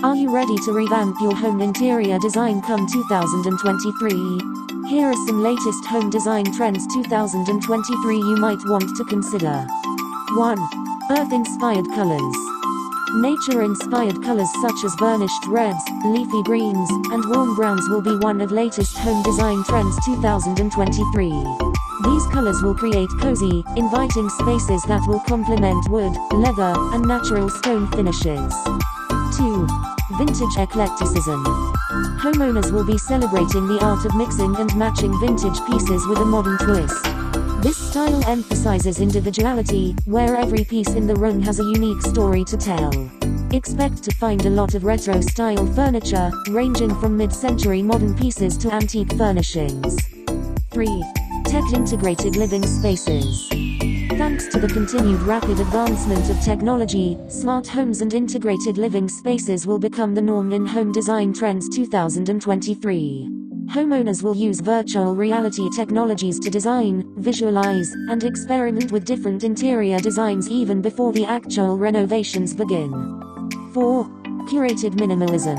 Are you ready to revamp your home interior design come 2023? Here are some latest home design trends 2023 you might want to consider. 1. Earth-inspired colors. Nature-inspired colors such as burnished reds, leafy greens, and warm browns will be one of latest home design trends 2023. These colors will create cozy, inviting spaces that will complement wood, leather, and natural stone finishes. 2. Vintage eclecticism. Homeowners will be celebrating the art of mixing and matching vintage pieces with a modern twist. This style emphasizes individuality, where every piece in the room has a unique story to tell. Expect to find a lot of retro-style furniture, ranging from mid-century modern pieces to antique furnishings. 3. Tech-integrated living spaces. Thanks to the continued rapid advancement of technology, smart homes and integrated living spaces will become the norm in home design trends 2023. Homeowners will use virtual reality technologies to design, visualize, and experiment with different interior designs even before the actual renovations begin. 4. Curated minimalism.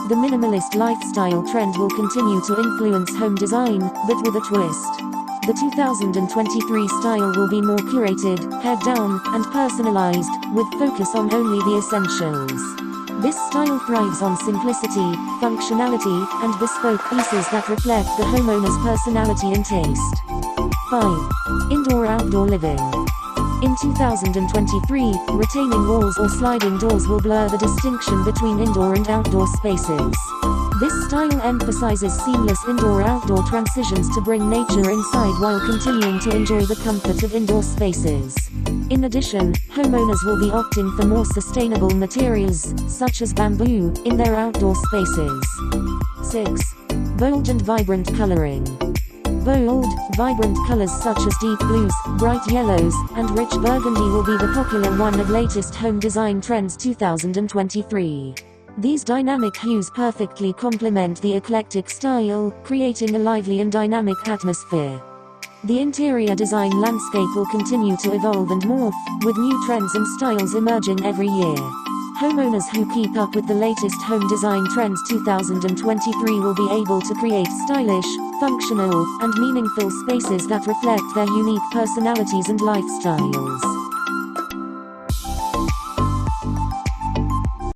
The minimalist lifestyle trend will continue to influence home design, but with a twist. The 2023 style will be more curated, pared down, and personalized, with focus on only the essentials. This style thrives on simplicity, functionality, and bespoke pieces that reflect the homeowner's personality and taste. 5. Indoor-outdoor living. In 2023, retaining walls or sliding doors will blur the distinction between indoor and outdoor spaces. This style emphasizes seamless indoor-outdoor transitions to bring nature inside while continuing to enjoy the comfort of indoor spaces. In addition, homeowners will be opting for more sustainable materials, such as bamboo, in their outdoor spaces. 6. Bold and vibrant coloring. Bold, vibrant colors such as deep blues, bright yellows, and rich burgundy will be the popular one of latest home design trends 2023. These dynamic hues perfectly complement the eclectic style, creating a lively and dynamic atmosphere. The interior design landscape will continue to evolve and morph, with new trends and styles emerging every year. Homeowners who keep up with the latest home design trends 2023 will be able to create stylish, functional, and meaningful spaces that reflect their unique personalities and lifestyles.